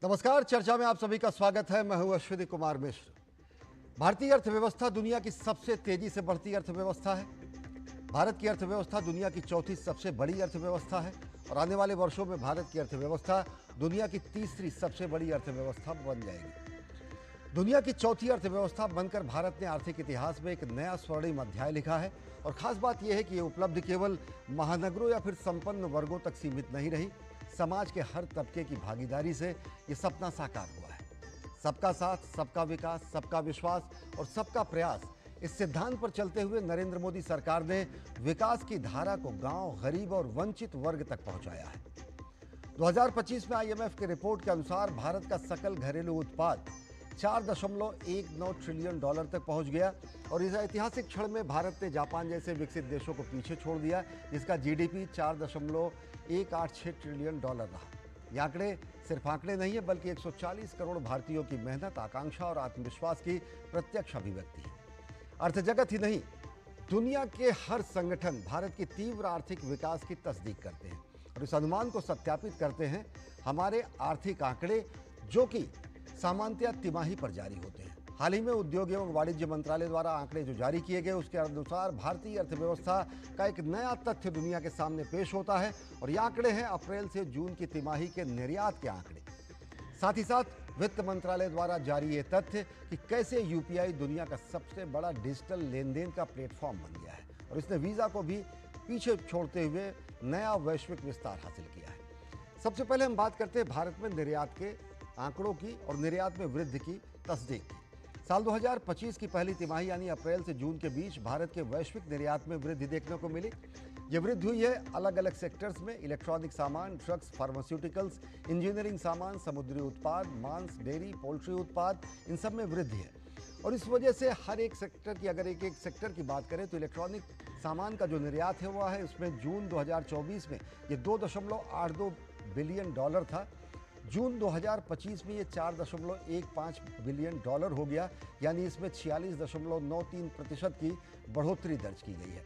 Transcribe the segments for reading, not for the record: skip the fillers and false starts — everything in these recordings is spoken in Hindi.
नमस्कार। चर्चा में आप सभी का स्वागत है। मैं हूं अश्विनी कुमार मिश्र। भारतीय अर्थव्यवस्था दुनिया की सबसे तेजी से बढ़ती अर्थव्यवस्था है। भारत की अर्थव्यवस्था दुनिया की चौथी सबसे बड़ी अर्थव्यवस्था है और आने वाले वर्षों में भारत की अर्थव्यवस्था दुनिया की तीसरी सबसे बड़ी अर्थव्यवस्था बन जाएगी। दुनिया की चौथी अर्थव्यवस्था बनकर भारत ने आर्थिक इतिहास में एक नया स्वर्णिम अध्याय लिखा है। और खास बात यह है कि ये उपलब्धि केवल महानगरों या फिर संपन्न वर्गों तक सीमित नहीं रही। समाज के हर तबके की भागीदारी से ये सपना साकार हुआ है। सबका साथ, सबका विकास, सबका विश्वास और सबका प्रयास, इस सिद्धांत पर चलते हुए नरेंद्र मोदी सरकार ने विकास की धारा को गांव, गरीब और वंचित वर्ग तक पहुंचाया है। 2025 में आईएमएफ की रिपोर्ट के अनुसार भारत का सकल घरेलू उत्पाद 4.19 ट्रिलियन डॉलर तक पहुंच गया और इस ऐतिहासिक क्षण में भारत ने जापान जैसे विकसित देशों को पीछे छोड़ दिया, जिसका जीडीपी 4.186 ट्रिलियन डॉलर रहा। ये आंकड़े सिर्फ आंकड़े नहीं है, बल्कि 140 करोड़ भारतीयों की मेहनत, आकांक्षा और आत्मविश्वास की प्रत्यक्ष अभिव्यक्ति है। अर्थ जगत ही नहीं, दुनिया के हर संगठन भारत की तीव्र आर्थिक विकास की तस्दीक करते हैं और इस अनुमान को सत्यापित करते हैं हमारे आर्थिक आंकड़े, जो कि सामान्यतः तिमाही पर जारी होते हैं। हाल ही में उद्योग एवं वाणिज्य मंत्रालय द्वारा आंकड़े जो जारी किए गए, उसके अनुसार भारतीय अर्थव्यवस्था का एक नया तथ्य दुनिया के सामने पेश होता है और ये आंकड़े हैं अप्रैल से जून की तिमाही के निर्यात के आंकड़े। साथ ही साथ वित्त मंत्रालय द्वारा जारी ये तथ्य कि कैसे यूपीआई दुनिया का सबसे बड़ा डिजिटल लेन देन का प्लेटफॉर्म बन गया है और इसने वीजा को भी पीछे छोड़ते हुए नया वैश्विक विस्तार हासिल किया है। सबसे पहले हम बात करते हैं भारत में निर्यात के आंकड़ों की और निर्यात में वृद्धि की तस्दीक की। साल 2025 की पहली तिमाही यानी अप्रैल से जून के बीच भारत के वैश्विक निर्यात में वृद्धि देखने को मिली। ये वृद्धि हुई है अलग अलग सेक्टर्स में। इलेक्ट्रॉनिक सामान, ड्रग्स, फार्मास्यूटिकल्स, इंजीनियरिंग सामान, समुद्री उत्पाद, मांस, डेयरी, पोल्ट्री उत्पाद, इन सब में वृद्धि है। और इस वजह से हर एक सेक्टर की, अगर एक एक सेक्टर की बात करें तो इलेक्ट्रॉनिक सामान का जो निर्यात है वो है, उसमें जून 2024 में ये 2.82 बिलियन डॉलर था। जून 2025 में ये 4.15 बिलियन डॉलर हो गया, यानी इसमें 46.93% की बढ़ोतरी दर्ज की गई है।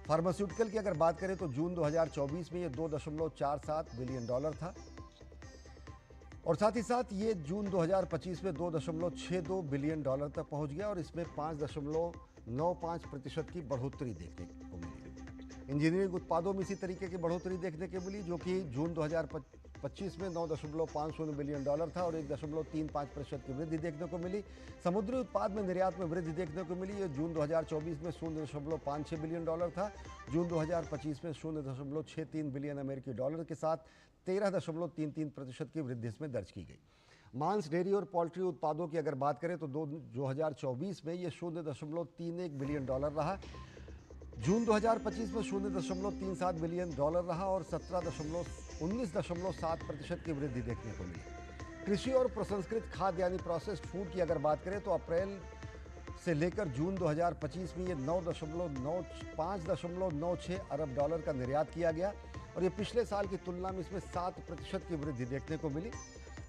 फार्मास्यूटिकल की अगर बात करें तो जून 2024 में ये 2.47 बिलियन डॉलर था और साथ ही साथ ये जून 2025 में 2.62 बिलियन डॉलर तक पहुंच गया और इसमें 5.95% की बढ़ोतरी देखने को मिली। इंजीनियरिंग उत्पादों में इसी तरीके की बढ़ोतरी देखने को मिली, जो कि जून 2025 में 9.50 बिलियन डॉलर था और 1.35% की वृद्धि देखने को मिली। समुद्री उत्पाद में निर्यात में वृद्धि देखने को मिली। ये जून 2024 में 0.56 बिलियन डॉलर था। जून 2025 में 0.63 बिलियन अमेरिकी डॉलर के साथ 13.33% की वृद्धि इसमें दर्ज की गई। मांस, डेयरी और पोल्ट्री उत्पादों की अगर बात करें तो 2024 में ये 0.31 बिलियन डॉलर रहा। जून 2025 में 0.37 बिलियन डॉलर रहा और 19.7% की वृद्धि देखने को मिली। कृषि और प्रसंस्कृत खाद्य यानी प्रोसेस्ड फूड की अगर बात करें तो अप्रैल से लेकर जून 2025 में ये 5.96 अरब डॉलर का निर्यात किया गया और ये पिछले साल की तुलना में इसमें 7% की वृद्धि देखने को मिली।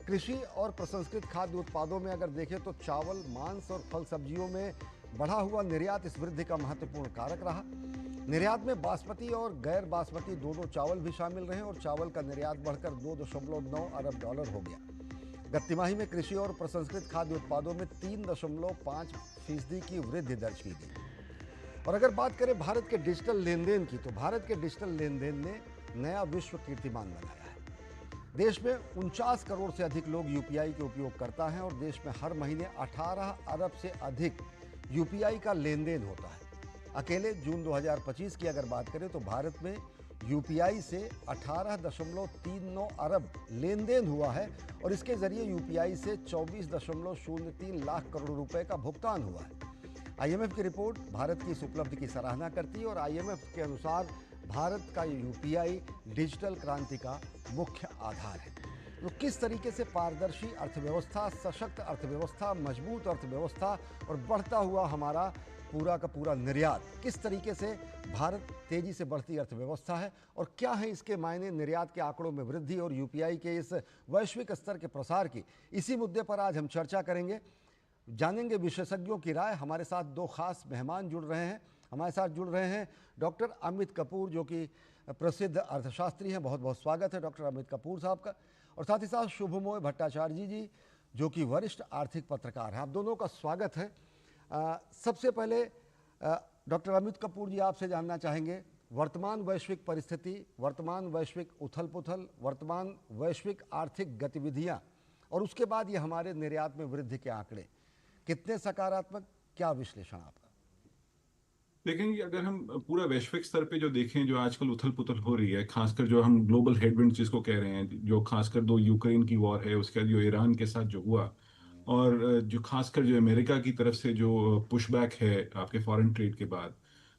कृषि और प्रसंस्कृत खाद्य उत्पादों में अगर देखें तो चावल, मांस और फल सब्जियों में बढ़ा हुआ निर्यात इस वृद्धि का महत्वपूर्ण कारक रहा। निर्यात में बासमती और गैर बासमती दोनों चावल भी शामिल रहे और चावल का निर्यात बढ़कर 2.9 अरब डॉलर हो गया। गत तिमाही में कृषि और प्रसंस्कृत खाद्य उत्पादों में 3.5% की वृद्धि दर्ज की गई। और अगर बात करें भारत के डिजिटल लेन देन की, तो भारत के डिजिटल लेन देन ने नया विश्व कीर्तिमान बनाया है। देश में 49 करोड़ से अधिक लोग यूपीआई के उपयोग करता है और देश में हर महीने 18 अरब से अधिक यूपीआई का लेन देन होता है। अकेले जून 2025 की अगर बात करें तो भारत में यूपीआई से 18.39 अरब लेन देन हुआ है और इसके जरिए यूपीआई से 24.03 लाख करोड़ रुपए का भुगतान हुआ है। आईएमएफ की रिपोर्ट भारत की इस उपलब्धि की सराहना करती है और आईएमएफ के अनुसार भारत का यूपीआई डिजिटल क्रांति का मुख्य आधार है। तो किस तरीके से पारदर्शी अर्थव्यवस्था, सशक्त अर्थव्यवस्था, मजबूत अर्थव्यवस्था और बढ़ता हुआ हमारा पूरा का पूरा निर्यात, किस तरीके से भारत तेजी से बढ़ती अर्थव्यवस्था है और क्या है इसके मायने निर्यात के आंकड़ों में वृद्धि और यूपीआई के इस वैश्विक स्तर के प्रसार की, इसी मुद्दे पर आज हम चर्चा करेंगे, जानेंगे विशेषज्ञों की राय। हमारे साथ दो खास मेहमान जुड़ रहे हैं। हमारे साथ जुड़ रहे हैं डॉक्टर अमित कपूर, जो कि प्रसिद्ध अर्थशास्त्री हैं। बहुत बहुत स्वागत है डॉक्टर अमित कपूर साहब का। और साथ ही साथ शुभमोय भट्टाचार्य जी जो कि वरिष्ठ आर्थिक पत्रकार हैं। आप दोनों का स्वागत है। सबसे पहले डॉक्टर अमित कपूर जी, आपसे जानना चाहेंगे वर्तमान वैश्विक परिस्थिति, वर्तमान वैश्विक उथल पुथल, वर्तमान वैश्विक आर्थिक गतिविधियां और उसके बाद ये हमारे निर्यात में वृद्धि के आंकड़े कितने सकारात्मक, क्या विश्लेषण आपका? देखेंगे अगर हम पूरा वैश्विक स्तर पे जो देखें, जो आजकल उथल पुथल हो रही है, खासकर जो हम ग्लोबल हेडविंड जिसको कह रहे हैं, जो खासकर दो यूक्रेन की वॉर है, उसके बाद जो ईरान के साथ जो हुआ, और जो खासकर जो अमेरिका की तरफ से जो पुशबैक है आपके फॉरेन ट्रेड के बाद,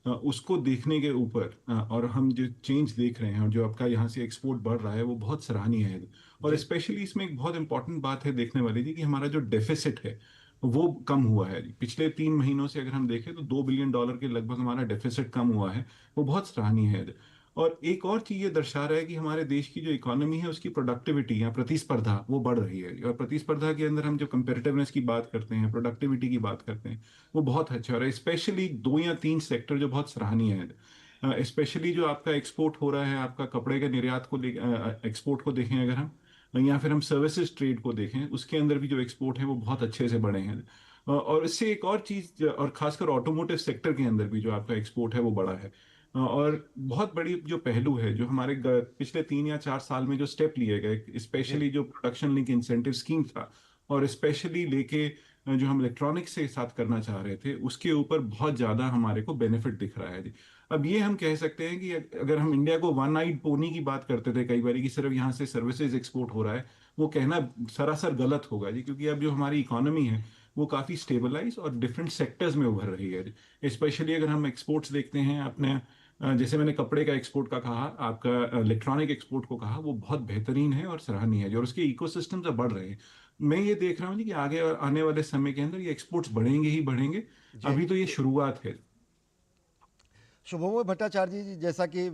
उसको देखने के ऊपर और हम जो चेंज देख रहे हैं और जो आपका यहाँ से एक्सपोर्ट बढ़ रहा है वो बहुत सराहनीय है। और जी स्पेशली इसमें एक बहुत इंपॉर्टेंट बात है देखने वाली थी कि हमारा जो डेफिसिट है वो कम हुआ है। पिछले 3 महीनों से अगर हम देखें तो $2 बिलियन के लगभग हमारा डेफिसिट कम हुआ है, वो बहुत सराहनीय है। और एक और चीज ये दर्शा रहा है कि हमारे देश की जो इकोनॉमी है उसकी प्रोडक्टिविटी या प्रतिस्पर्धा वो बढ़ रही है। और प्रतिस्पर्धा के अंदर हम जो कंपेरेटिवनेस की बात करते हैं, प्रोडक्टिविटी की बात करते हैं, वो बहुत अच्छा हो रहा है। स्पेशली 2 या 3 सेक्टर जो बहुत सराहनीय है, स्पेशली जो आपका एक्सपोर्ट हो रहा है, आपका कपड़े के निर्यात को एक्सपोर्ट को देखें अगर हम, या फिर हम सर्विसेज ट्रेड को देखें, उसके अंदर भी जो एक्सपोर्ट है वो बहुत अच्छे से बढ़े हैं। और इससे एक और चीज, और खासकर ऑटोमोटिव सेक्टर के अंदर भी जो आपका एक्सपोर्ट है वो बढ़ा है। और बहुत बड़ी जो पहलू है, जो हमारे पिछले 3 या 4 साल में जो स्टेप लिए गए, जी स्पेशली जो प्रोडक्शन लिंक इंसेंटिव स्कीम था, और स्पेशली लेके जो हम इलेक्ट्रॉनिक्स के साथ करना चाह रहे थे, उसके ऊपर बहुत ज्यादा हमारे को बेनिफिट दिख रहा है जी। अब ये हम कह सकते हैं कि अगर हम इंडिया को वन आइड पोनी की बात करते थे कई बार कि सिर्फ यहाँ से सर्विसेज एक्सपोर्ट हो रहा है, वो कहना सरासर गलत होगा जी, क्योंकि अब जो हमारी इकोनॉमी है वो काफी स्टेबलाइज और डिफरेंट सेक्टर्स में उभर रही है। स्पेशली अगर हम एक्सपोर्ट्स देखते हैं अपने, जैसे मैंने कपड़े का एक्सपोर्ट का कहा, आपका इलेक्ट्रॉनिक एक्सपोर्ट को कहा, वो बहुत बेहतरीन है और सराहनीय है, और उसके इकोसिस्टम से बढ़ रहे हैं। मैं ये देख रहा हूँ जी कि आगे आने वाले समय के अंदर ये एक्सपोर्ट्स बढ़ेंगे ही बढ़ेंगे। जी अभी तो ये शुरुआत है। शुभमोय भट्टाचार्य जी, जैसा कि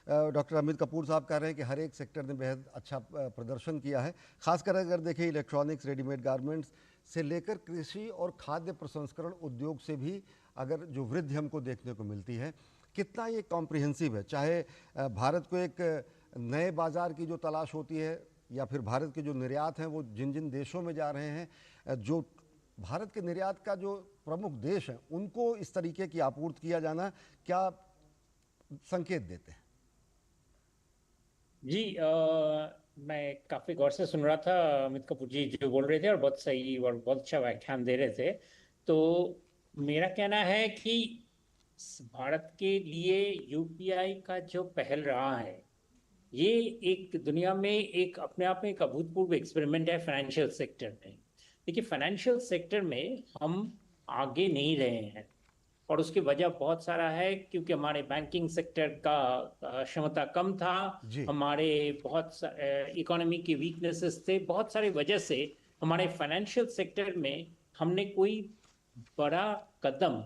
डॉक्टर अमित कपूर साहब कह रहे हैं कि हर एक सेक्टर ने बेहद अच्छा प्रदर्शन किया है। खासकर अगर देखें इलेक्ट्रॉनिक्स, रेडीमेड गारमेंट्स से लेकर कृषि और खाद्य प्रसंस्करण उद्योग से भी अगर जो वृद्धि हमको देखने को मिलती है, कितना ये कॉम्प्रिहेंसिव है। चाहे भारत को एक नए बाज़ार की जो तलाश होती है, या फिर भारत के जो निर्यात हैं वो जिन जिन देशों में जा रहे हैं, जो भारत के निर्यात का जो प्रमुख देश हैं उनको इस तरीके की आपूर्ति किया जाना क्या संकेत देते हैं? जी मैं काफी गौर से सुन रहा था अमित कपूर जी जो बोल रहे थे, और बहुत सही और बहुत अच्छा व्याख्यान दे रहे थे। तो मेरा कहना है कि भारत के लिए यूपीआई का जो पहल रहा है, ये एक दुनिया में एक अपने आप में एक अभूतपूर्व एक्सपेरिमेंट है फाइनेंशियल सेक्टर में। देखिए, फाइनेंशियल सेक्टर में हम आगे नहीं रहे हैं, और उसकी वजह बहुत सारा है, क्योंकि हमारे बैंकिंग सेक्टर का क्षमता कम था, जी हमारे बहुत इकोनॉमी के वीकनेसेस थे, बहुत सारी वजह से हमारे फाइनेंशियल सेक्टर में हमने कोई बड़ा कदम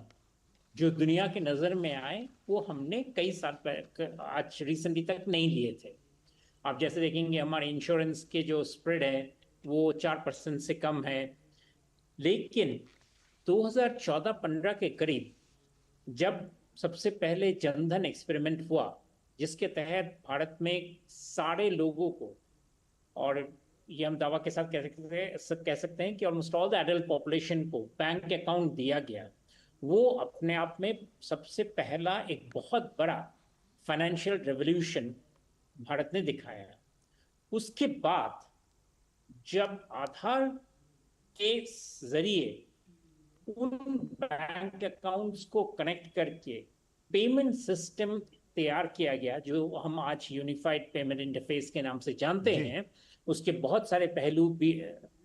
जो दुनिया की नज़र में आए वो हमने कई साल आज रिसेंटली तक नहीं लिए थे। आप जैसे देखेंगे हमारे इंश्योरेंस के जो स्प्रेड है वो 4% से कम है। लेकिन 2014-15 के करीब जब सबसे पहले जनधन एक्सपेरिमेंट हुआ, जिसके तहत भारत में सारे लोगों को, और ये हम दावा के साथ कह सकते हैं कि almost all the adult population को बैंक अकाउंट दिया गया, वो अपने आप में सबसे पहला एक बहुत बड़ा फाइनेंशियल रेवोल्यूशन भारत ने दिखाया। उसके बाद जब आधार के जरिए उन बैंक अकाउंट्स को कनेक्ट करके पेमेंट सिस्टम तैयार किया गया, जो हम आज यूनिफाइड पेमेंट इंटरफेस के नाम से जानते जी हैं, उसके बहुत सारे पहलू भी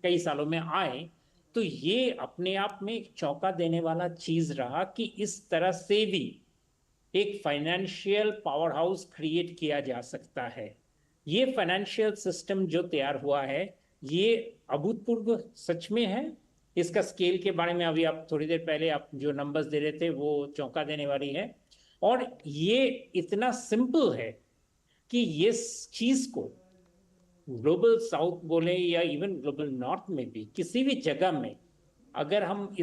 कई सालों में आए। तो ये अपने आप में एक चौंका देने वाला चीज रहा कि इस तरह से भी एक फाइनेंशियल पावर हाउस क्रिएट किया जा सकता है। ये फाइनेंशियल सिस्टम जो तैयार हुआ है ये अभूतपूर्व सच में है। इसका स्केल के बारे में अभी आप थोड़ी देर पहले आप जो नंबर्स दे रहे थे वो चौंका देने वाली है, और ये इतना सिंपल है कि ये चीज को ग्लोबल साउथ बोले या इवन ग्लोबल नॉर्थ में भी किसी भी जगह में अगर हम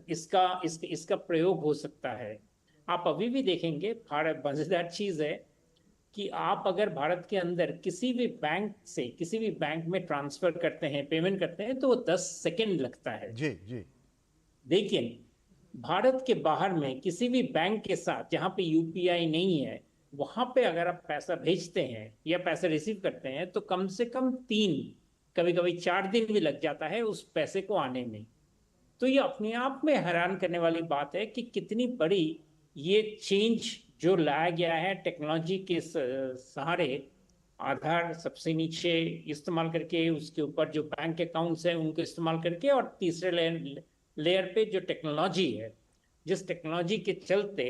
इसका प्रयोग हो सकता है। आप अभी भी देखेंगे, मजेदार चीज है, कि आप अगर भारत के अंदर किसी भी बैंक से किसी भी बैंक में ट्रांसफर करते हैं, पेमेंट करते हैं, तो वो 10 सेकंड लगता है। जी जी। लेकिन भारत के बाहर में किसी भी बैंक के साथ जहां पे यूपीआई नहीं है, वहां पे अगर आप पैसा भेजते हैं या पैसे रिसीव करते हैं, तो कम से कम 3, कभी कभी 4 दिन भी लग जाता है उस पैसे को आने में। तो ये अपने आप में हैरान करने वाली बात है कि कितनी बड़ी ये चेंज जो लाया गया है टेक्नोलॉजी के सहारे। आधार सबसे नीचे इस्तेमाल करके, उसके ऊपर जो बैंक अकाउंट्स है उनको इस्तेमाल करके, और तीसरे लेयर पे जो टेक्नोलॉजी है, जिस टेक्नोलॉजी के चलते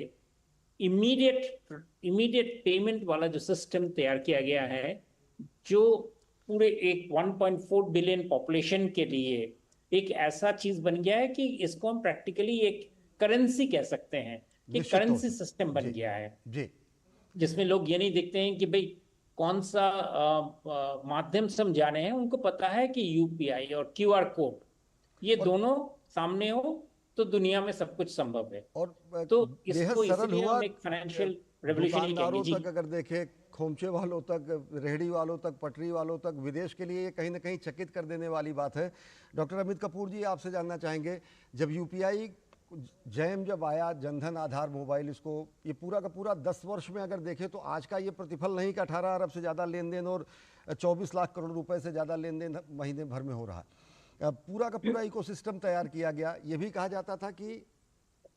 इमीडिएट पेमेंट वाला जो सिस्टम तैयार किया गया है, जो पूरे एक 1.4 बिलियन पॉपुलेशन के लिए एक ऐसा चीज बन गया है कि इसको हम प्रैक्टिकली एक करेंसी कह सकते हैं, कि निश्चित तौर करेंसी से। सिस्टम बन जी गया है, जी। जिसमें लोग ये नहीं देखते हैं कि भाई कौन सा माध्यम से हम जा रहे हैं। उनको पता है कि यूपीआई और क्यूआर कोड, ये और दोनों सामने हो तो दुनिया में सब कुछ संभव है। और तो बेहद इसको सरल इसलिए हुआ। हम एक फाइनेंशियल रेवोल्यूशन ही कहेंगे। दुकानदारों जी तक अगर देखें, खोमचे वालों तक, रेहड़ी वालों तक, पटरी वालों तक, विदेश के लिए ये कहीं ना कहीं चकित कर देने वाली बात है। डॉक्टर अमित कपूर जी, आपसे जानना चाहेंगे, जब यूपीआई जैम जब आया, जनधन आधार मोबाइल, इसको ये पूरा का पूरा 10 वर्ष में अगर देखें तो आज का ये प्रतिफल नहीं कि 18 अरब से ज़्यादा लेन देन और 24 लाख करोड़ रुपए से ज़्यादा लेन देन महीने भर में हो रहा है। पूरा का पूरा इकोसिस्टम तैयार किया गया। ये भी कहा जाता था कि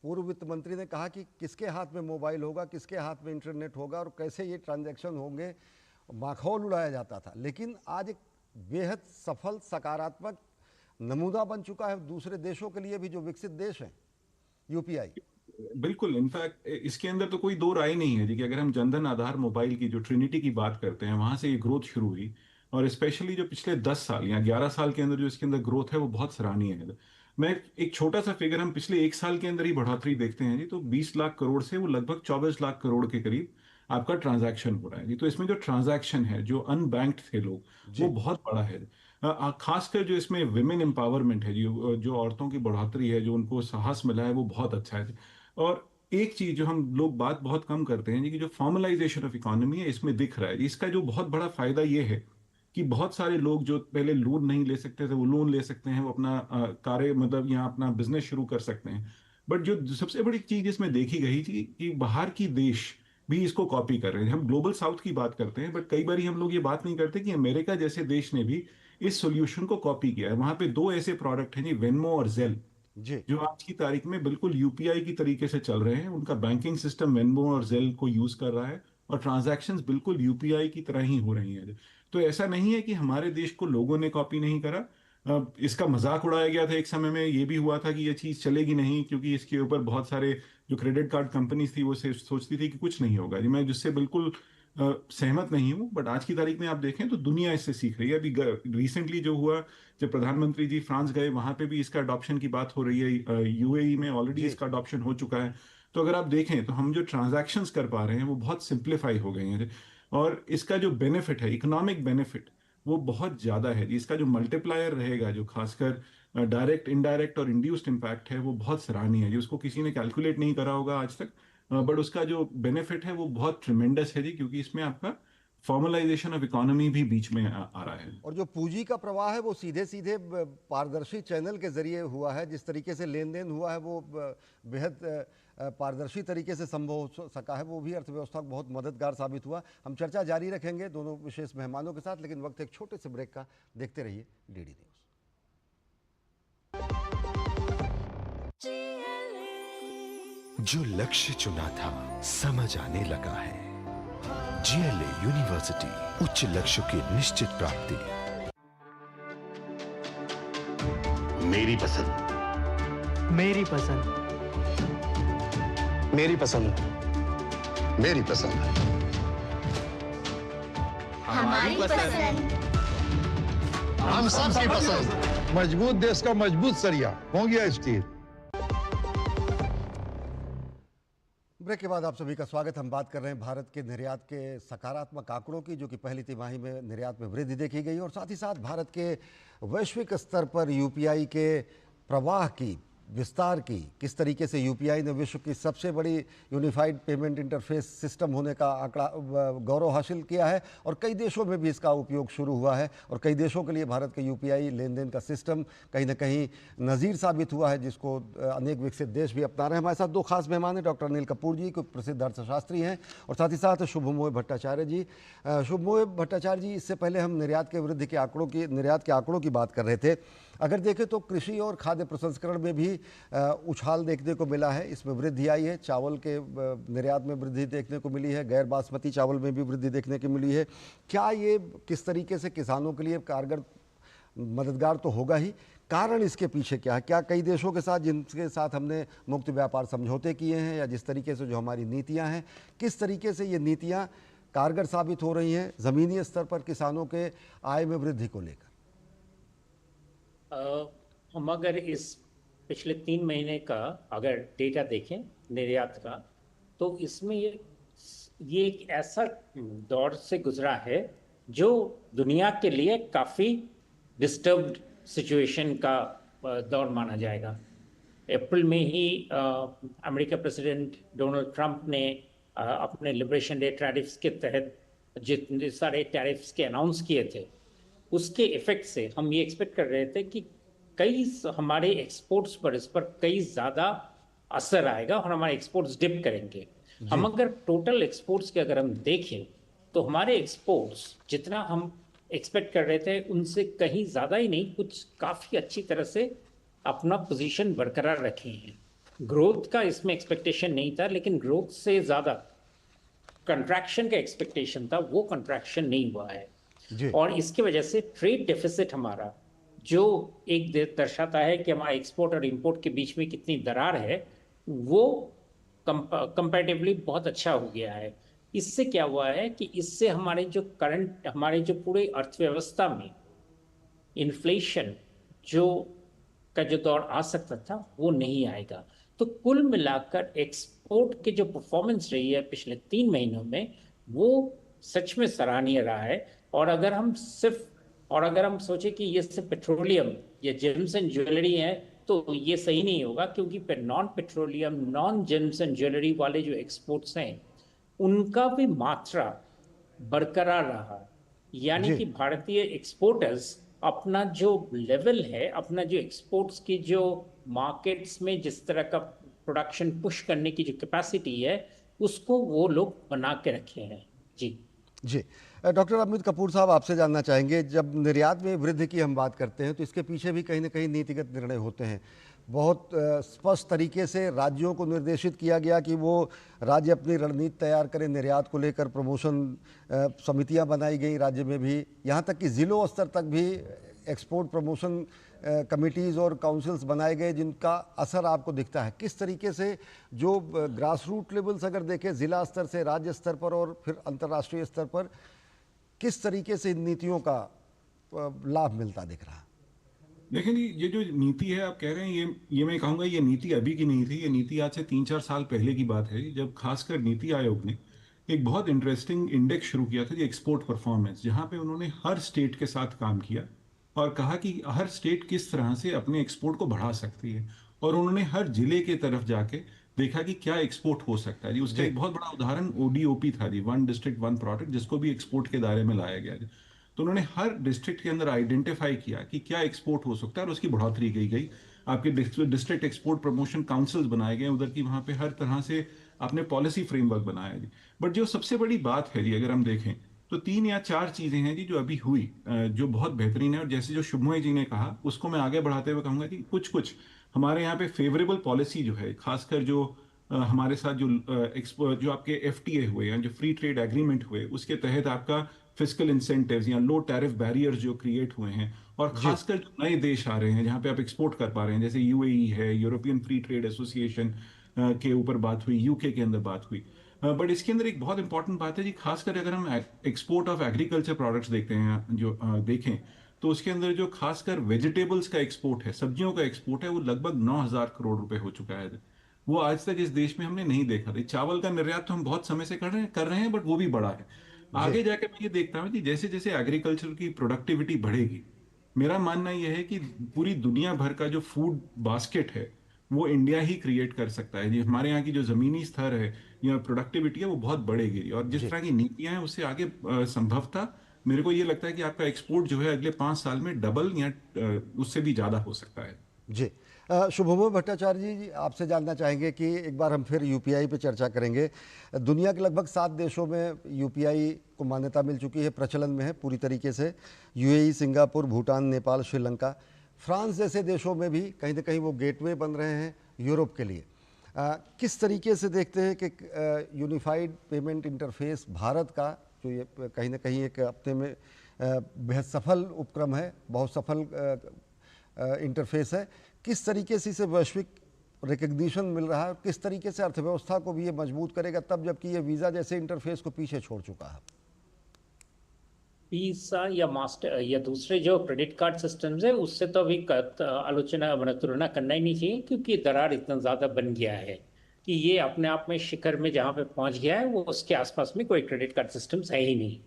पूर्व वित्त मंत्री ने कहा कि किसके हाथ में मोबाइल होगा, किसके हाथ में इंटरनेट होगा और कैसे ये ट्रांजैक्शन होंगे, माखौल उड़ाया जाता था। लेकिन आज एक बेहद सफल, सकारात्मक नमूना बन चुका है दूसरे देशों के लिए भी, जो विकसित देश हैं, यूपीआई। बिल्कुल। इनफैक्ट इसके अंदर तो कोई दो राय नहीं है जी कि अगर हम जनधन आधार मोबाइल की जो ट्रिनिटी की बात करते हैं, वहां से ये ग्रोथ शुरू हुई। और स्पेशली जो पिछले 10 साल या 11 साल के अंदर जो इसके अंदर ग्रोथ है वो बहुत सराहनीय है। मैं एक छोटा सा फिगर, हम पिछले 1 साल के अंदर ही बढ़ोतरी देखते हैं जी, तो 20 लाख करोड़ से वो लगभग 24 लाख करोड़ के करीब आपका ट्रांजैक्शन हो रहा है जी। तो इसमें जो ट्रांजैक्शन है, जो अनबैंक्ड थे लोग, वो जी। बहुत बड़ा है। खासकर जो इसमें विमेन एम्पावरमेंट है, जो जो औरतों की बढ़ोतरी है, जो उनको साहस मिला है, वो बहुत अच्छा है। और एक चीज जो हम लोग बात बहुत कम करते हैं जी, कि जो फॉर्मलाइजेशन ऑफ इकोनॉमी है इसमें दिख रहा है। इसका जो बहुत बड़ा फायदा ये है कि बहुत सारे लोग जो पहले लोन नहीं ले सकते थे, वो लोन ले सकते हैं, वो अपना कार्य मतलब यहाँ अपना बिजनेस शुरू कर सकते हैं। बट जो सबसे बड़ी चीज इसमें देखी गई थी कि बाहर की देश भी इसको कॉपी कर रहे हैं। हम ग्लोबल साउथ की बात करते हैं, बट कई बार हम लोग ये बात नहीं करते कि अमेरिका जैसे देश ने भी इस सॉल्यूशन को कॉपी किया है। वहां पे दो ऐसे प्रोडक्ट हैं जी, वेनमो और जेल, जी। जो आज की तारीख में बिल्कुल यूपीआई की तरीके से चल रहे हैं। उनका बैंकिंग सिस्टम वेनमो और जेल को यूज कर रहा है और ट्रांजैक्शंस बिल्कुल यूपीआई की तरह ही हो रही हैं। तो ऐसा नहीं है कि हमारे देश को लोगों ने कॉपी नहीं करा। इसका मजाक उड़ाया गया था एक समय में, ये भी हुआ था कि ये चीज चलेगी नहीं, क्योंकि इसके ऊपर बहुत सारे जो क्रेडिट कार्ड कंपनीज थी वो सोचती थी कि कुछ नहीं होगा जी। मैं जिससे बिल्कुल सहमत नहीं हूँ। बट आज की तारीख में आप देखें तो दुनिया इससे सीख रही है। अभी रिसेंटली जो हुआ, जब प्रधानमंत्री जी फ्रांस गए, वहां पे भी इसका अडॉप्शन की बात हो रही है। यूएई में ऑलरेडी जी। इसका अडॉप्शन हो चुका है। तो अगर आप देखें तो हम जो ट्रांजैक्शंस कर पा रहे हैं वो बहुत सिंप्लीफाई हो गए हैं। और इसका जो बेनिफिट है, इकोनॉमिक बेनिफिट, वो बहुत ज्यादा है जी। इसका जो मल्टीप्लायर रहेगा, जो खासकर डायरेक्ट, इनडायरेक्ट और इंड्यूस्ड इम्पैक्ट है, वो बहुत सराहनीय है जी। उसको किसी ने कैलकुलेट नहीं करा होगा आज तक, बट उसका जो बेनिफिट है वो बहुत ट्रिमेंडस है जी, क्योंकि इसमें आपका फॉर्मलाइजेशन ऑफ इकोनॉमी भी बीच में आ रहा है। और जो पूंजी का प्रवाह है वो सीधे सीधे पारदर्शी चैनल के जरिए हुआ है। जिस तरीके से लेन देन हुआ है वो बेहद पारदर्शी तरीके से संभव हो सका है। वो भी अर्थव्यवस्था को बहुत मददगार साबित हुआ। हम चर्चा जारी रखेंगे दोनों विशेष मेहमानों के साथ, लेकिन वक्त एक छोटे से ब्रेक का। देखते रहिए डीडी न्यूज। जो लक्ष्य चुना था समझ आने लगा है। जीएलए यूनिवर्सिटी, उच्च लक्ष्य की निश्चित प्राप्ति। मेरी पसंद, मेरी पसंद, मेरी पसंद, मेरी पसंद, हमारी पसंद। हम सबकी पसंद। मजबूत देश का मजबूत सरिया हो गया स्टील। ब्रेक के बाद आप सभी का स्वागत। हम बात कर रहे हैं भारत के निर्यात के सकारात्मक आंकड़ों की, जो कि पहली तिमाही में निर्यात में वृद्धि देखी गई, और साथ ही साथ भारत के वैश्विक स्तर पर यूपीआई के प्रवाह की विस्तार की, किस तरीके से यूपीआई ने विश्व की सबसे बड़ी यूनिफाइड पेमेंट इंटरफेस सिस्टम होने का आंकड़ा गौरव हासिल किया है और कई देशों में भी इसका उपयोग शुरू हुआ है और कई देशों के लिए भारत का यूपीआई लेन देन का सिस्टम कहीं ना कहीं नज़ीर साबित हुआ है, जिसको अनेक विकसित देश भी अपना रहे हैं। हमारे साथ दो खास मेहमान हैं, डॉक्टर अनिल कपूर जी, कोई प्रसिद्ध अर्थशास्त्री हैं, और साथ ही साथ शुभमोय भट्टाचार्य जी। शुभमोय भट्टाचार्य जी, इससे पहले हम निर्यात के वृद्धि के आंकड़ों की बात कर रहे थे। अगर देखें तो कृषि और खाद्य प्रसंस्करण में भी उछाल देखने को मिला है, इसमें वृद्धि आई है। चावल के निर्यात में वृद्धि देखने को मिली है, गैर बासमती चावल में भी वृद्धि देखने को मिली है। क्या ये किस तरीके से किसानों के लिए कारगर मददगार तो होगा ही, कारण इसके पीछे क्या है? क्या कई देशों के साथ जिनके साथ हमने मुक्त व्यापार समझौते किए हैं या जिस तरीके से जो हमारी नीतियाँ हैं, किस तरीके से ये नीतियाँ कारगर साबित हो रही हैं ज़मीनी स्तर पर किसानों के आय में वृद्धि को लेकर? हम अगर इस पिछले 3 महीने का अगर डेटा देखें निर्यात का, तो इसमें ये एक ऐसा दौर से गुजरा है जो दुनिया के लिए काफ़ी डिस्टर्ब्ड सिचुएशन का दौर माना जाएगा। अप्रैल में ही अमेरिका प्रेसिडेंट डोनाल्ड ट्रंप ने अपने लिबरेशन डे टैरिफ्स के तहत जितने सारे टैरिफ्स के अनाउंस किए थे, उसके इफेक्ट से हम ये एक्सपेक्ट कर रहे थे कि हमारे एक्सपोर्ट्स पर इस पर कई ज़्यादा असर आएगा और हमारे एक्सपोर्ट्स डिप करेंगे। हम अगर टोटल एक्सपोर्ट्स के अगर हम देखें तो हमारे एक्सपोर्ट्स जितना हम एक्सपेक्ट कर रहे थे उनसे कहीं ज़्यादा ही नहीं, कुछ काफ़ी अच्छी तरह से अपना पोजीशन बरकरार रखे हैं। ग्रोथ का इसमें एक्सपेक्टेशन नहीं था, लेकिन ग्रोथ से ज़्यादा कंट्रैक्शन का एक्सपेक्टेशन था, वो कंट्रैक्शन नहीं हुआ है। और इसकी वजह से ट्रेड डेफिसिट हमारा जो एक दर्शाता है कि हमारा एक्सपोर्ट और इंपोर्ट के बीच में कितनी दरार है, वो कंपैरेटिवली बहुत अच्छा हो गया है। इससे क्या हुआ है कि इससे हमारे जो पूरे अर्थव्यवस्था में इन्फ्लेशन का जो दौर आ सकता था वो नहीं आएगा। तो कुल मिलाकर एक्सपोर्ट के जो परफॉर्मेंस रही है पिछले 3 महीनों में, वो सच में सराहनीय रहा है। और अगर हम सोचें कि ये सिर्फ पेट्रोलियम या जेम्स एंड ज्वेलरी है तो ये सही नहीं होगा, क्योंकि non petroleum, non James and jewellery वाले जो एक्सपोर्ट्स हैं उनका भी मात्रा बरकरार रहा। यानी कि भारतीय एक्सपोर्टर्स अपना जो लेवल है, अपना जो एक्सपोर्ट्स की जो मार्केट्स में जिस तरह का प्रोडक्शन पुश करने की जो कैपेसिटी है, उसको वो लोग बना के रखे हैं। जी डॉक्टर अमित कपूर साहब, आपसे जानना चाहेंगे, जब निर्यात में वृद्धि की हम बात करते हैं तो इसके पीछे भी कहीं ना कहीं नीतिगत निर्णय होते हैं। बहुत स्पष्ट तरीके से राज्यों को निर्देशित किया गया कि वो राज्य अपनी रणनीति तैयार करें निर्यात को लेकर। प्रमोशन समितियां बनाई गई राज्य में भी, यहाँ तक कि ज़िलों स्तर तक भी एक्सपोर्ट प्रमोशन कमिटीज़ और काउंसिल्स बनाए गए, जिनका असर आपको दिखता है। किस तरीके से जो ग्रास रूट लेवल्स अगर देखें, ज़िला स्तर से राज्य स्तर पर और फिर अंतर्राष्ट्रीय स्तर पर, किस तरीके से इन नीतियों का लाभ मिलता दिख रहा है? देखिए जी, ये जो नीति है आप कह रहे हैं, ये मैं कहूँगा ये नीति अभी की नहीं थी। ये नीति आज से 3-4 साल पहले की बात है, जब खासकर नीति आयोग ने एक बहुत इंटरेस्टिंग इंडेक्स शुरू किया था, एक्सपोर्ट परफॉर्मेंस, जहाँ पे उन्होंने हर स्टेट के साथ काम किया और कहा कि हर स्टेट किस तरह से अपने एक्सपोर्ट को बढ़ा सकती है। और उन्होंने हर जिले के तरफ जाके देखा कि क्या एक्सपोर्ट हो सकता है जी। उसका एक बहुत बड़ा उदाहरण ODOP था जी, 1 डिस्ट्रिक्ट 1 प्रोडक्ट, जिसको भी एक्सपोर्ट के दायरे में लाया गया। तो उन्होंने हर डिस्ट्रिक्ट के अंदर आइडेंटिफाई किया कि क्या एक्सपोर्ट हो सकता है और उसकी बढ़ोतरी की गई। आपके डिस्ट्रिक्ट एक्सपोर्ट प्रमोशन काउंसिल्स बनाए गए उधर की, वहां पे हर तरह से आपने पॉलिसी फ्रेमवर्क बनाया जी। बट जो सबसे बड़ी बात है जी, अगर हम देखें तो 3 या 4 चीजें हैं जी जो अभी हुई, जो बहुत बेहतरीन है। और जैसे जो शुभमोय जी ने कहा, उसको मैं आगे बढ़ाते हुए कहूंगा कि कुछ हमारे यहाँ पे फेवरेबल पॉलिसी जो है, खासकर जो हमारे साथ जो आपके FTA हुए या जो फ्री ट्रेड एग्रीमेंट हुए, उसके तहत आपका फिस्कल इंसेंटिव्स या लो टैरिफ बैरियर्स जो क्रिएट हुए हैं, और खासकर जो नए देश आ रहे हैं जहां पे आप एक्सपोर्ट कर पा रहे हैं, जैसे UAE है, यूरोपियन फ्री ट्रेड एसोसिएशन के ऊपर बात हुई, UK के अंदर बात हुई। बट इसके अंदर एक बहुत इंपॉर्टेंट बात है जी, खासकर अगर हम एक्सपोर्ट ऑफ एग्रीकल्चर प्रोडक्ट्स देखते हैं, जो देखें तो उसके अंदर जो खासकर वेजिटेबल्स का एक्सपोर्ट है, सब्जियों का एक्सपोर्ट है, वो लगभग 9,000 करोड़ रुपए हो चुका है। वो आज तक इस देश में हमने नहीं देखा था। चावल का निर्यात तो हम बहुत समय से कर रहे हैं, बट वो भी बढ़ा है। आगे जाके मैं ये देखता हूँ कि जैसे जैसे एग्रीकल्चर की प्रोडक्टिविटी बढ़ेगी, मेरा मानना यह है कि पूरी दुनिया भर का जो फूड बास्केट है वो इंडिया ही क्रिएट कर सकता है। ये हमारे यहाँ की जो जमीनी स्तर है या प्रोडक्टिविटी है वो बहुत बढ़ेगी, और जिस तरह की नीतियां हैं उससे आगे संभवतः मेरे को ये लगता है कि आपका एक्सपोर्ट जो है अगले 5 साल में डबल या उससे भी ज्यादा हो सकता है। जी, शुभमोय भट्टाचार्य जी, आपसे जानना चाहेंगे कि एक बार हम फिर यूपीआई पे चर्चा करेंगे। दुनिया के लगभग 7 देशों में यूपीआई को मान्यता मिल चुकी है, प्रचलन में है पूरी तरीके से। UAE, Singapore, Bhutan, Nepal, Sri Lanka, France जैसे देशों में भी कहीं ना कहीं वो गेटवे बन रहे हैं यूरोप के लिए। किस तरीके से देखते हैं कि यूनिफाइड पेमेंट इंटरफेस भारत का जो ये कहीं ना कहीं एक अपने में बेहद सफल उपक्रम है, बहुत सफल इंटरफेस है, किस तरीके से इसे वैश्विक रिकग्निशन मिल रहा है और किस तरीके से अर्थव्यवस्था को भी ये मजबूत करेगा, तब जबकि ये वीज़ा जैसे इंटरफेस को पीछे छोड़ चुका है? वीसा या मास्टर या दूसरे जो क्रेडिट कार्ड सिस्टम्स है उससे तो अभी आलोचना तुलना करना ही नहीं चाहिए, क्योंकि दरार इतना ज़्यादा बन गया है कि ये अपने आप में शिखर में जहाँ पे पहुँच गया है, वो उसके आसपास में कोई क्रेडिट कार्ड सिस्टम्स है ही नहीं।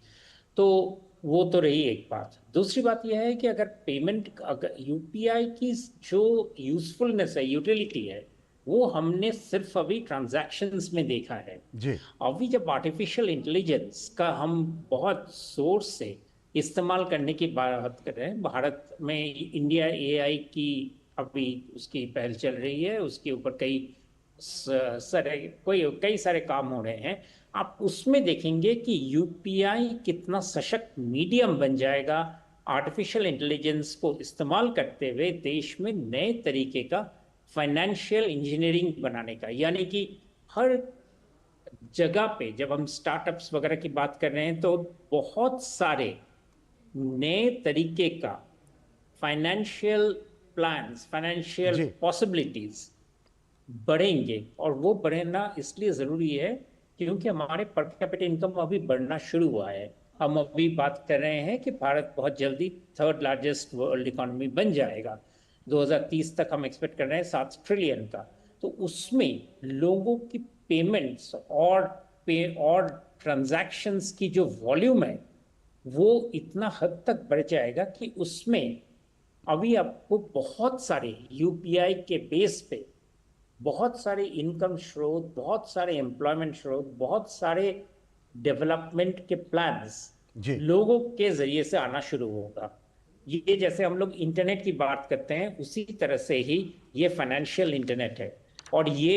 तो वो तो रही एक बात। दूसरी बात यह है कि अगर पेमेंट, अगर यूपीआई की जो यूजफुलनेस है, यूटिलिटी है, वो हमने सिर्फ अभी ट्रांजैक्शंस में देखा है जी। अभी जब आर्टिफिशियल इंटेलिजेंस का हम बहुत जोर से इस्तेमाल करने की बात कर रहे हैं, भारत में इंडिया एआई की अभी उसकी पहल चल रही है, उसके ऊपर कई सारे काम हो रहे हैं। आप उसमें देखेंगे कि यूपीआई कितना सशक्त मीडियम बन जाएगा आर्टिफिशियल इंटेलिजेंस को इस्तेमाल करते हुए देश में नए तरीके का फाइनेंशियल इंजीनियरिंग बनाने का। यानी कि हर जगह पे जब हम स्टार्टअप्स वगैरह की बात कर रहे हैं तो बहुत सारे नए तरीके का फाइनेंशियल प्लान्स, फाइनेंशियल पॉसिबिलिटीज बढ़ेंगे, और वो बढ़ना इसलिए ज़रूरी है क्योंकि हमारे पर कैपिटा इनकम अभी बढ़ना शुरू हुआ है। हम अभी बात कर रहे हैं कि भारत बहुत जल्दी 3rd लार्जेस्ट वर्ल्ड इकोनॉमी बन जाएगा। 2030 तक हम एक्सपेक्ट कर रहे हैं 7 ट्रिलियन का। तो उसमें लोगों की पेमेंट्स और ट्रांजैक्शंस की जो वॉल्यूम है वो इतना हद तक बढ़ जाएगा कि उसमें अभी आपको बहुत सारे यूपीआई के बेस पे बहुत सारे इनकम स्रोत, बहुत सारे एम्प्लॉयमेंट स्रोत, बहुत सारे डेवलपमेंट के प्लान्स लोगों के जरिए से आना शुरू होगा। ये जैसे हम लोग इंटरनेट की बात करते हैं उसी तरह से ही ये फाइनेंशियल इंटरनेट है। और ये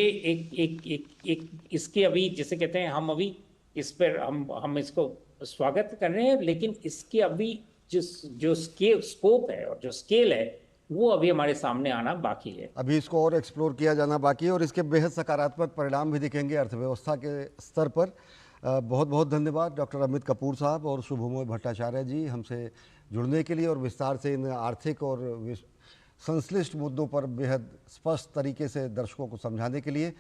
एक इसके अभी जैसे कहते हैं हम अभी इस पर हम इसको स्वागत कर रहे हैं, लेकिन इसके अभी जो स्कोप है और जो स्केल है वो अभी हमारे सामने आना बाकी है। अभी इसको और एक्सप्लोर किया जाना बाकी है और इसके बेहद सकारात्मक परिणाम भी दिखेंगे अर्थव्यवस्था के स्तर पर। बहुत बहुत धन्यवाद डॉक्टर अमित कपूर साहब और शुभमोय भट्टाचार्य जी हमसे जुड़ने के लिए और विस्तार से इन आर्थिक और संश्लिष्ट मुद्दों पर बेहद स्पष्ट तरीके से दर्शकों को समझाने के लिए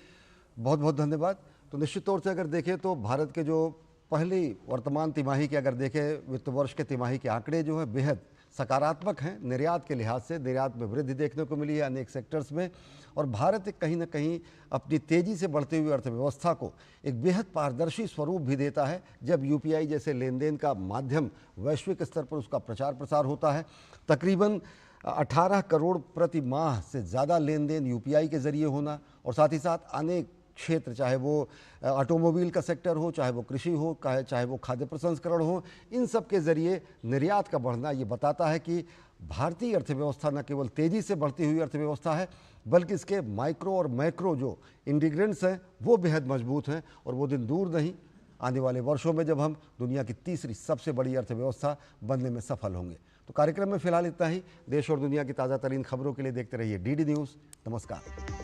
बहुत बहुत धन्यवाद। तो निश्चित तौर से अगर देखें तो भारत के जो पहली वर्तमान तिमाही के अगर देखें वित्त वर्ष के तिमाही के आंकड़े जो है बेहद सकारात्मक हैं। निर्यात के लिहाज से निर्यात में वृद्धि देखने को मिली है अनेक सेक्टर्स में, और भारत कहीं ना कहीं अपनी तेज़ी से बढ़ती हुई अर्थव्यवस्था को एक बेहद पारदर्शी स्वरूप भी देता है जब यूपीआई जैसे लेन देन का माध्यम वैश्विक स्तर पर उसका प्रचार प्रसार होता है। तकरीबन 18 करोड़ प्रति माह से ज़्यादा लेन देन यूपीआई के ज़रिए होना, और साथ ही साथ अनेक क्षेत्र, चाहे वो ऑटोमोबाइल का सेक्टर हो, चाहे वो कृषि हो, चाहे वो खाद्य प्रसंस्करण हो, इन सब के ज़रिए निर्यात का बढ़ना ये बताता है कि भारतीय अर्थव्यवस्था न केवल तेज़ी से बढ़ती हुई अर्थव्यवस्था है बल्कि इसके माइक्रो और मैक्रो जो इंटीग्रेंट्स हैं वो बेहद मजबूत हैं। और वो दिन दूर नहीं, आने वाले वर्षों में जब हम दुनिया की तीसरी सबसे बड़ी अर्थव्यवस्था बनने में सफल होंगे। तो कार्यक्रम में फिलहाल इतना ही। देश और दुनिया की ताज़ा तरीन खबरों के लिए देखते रहिए डीडी न्यूज़। नमस्कार।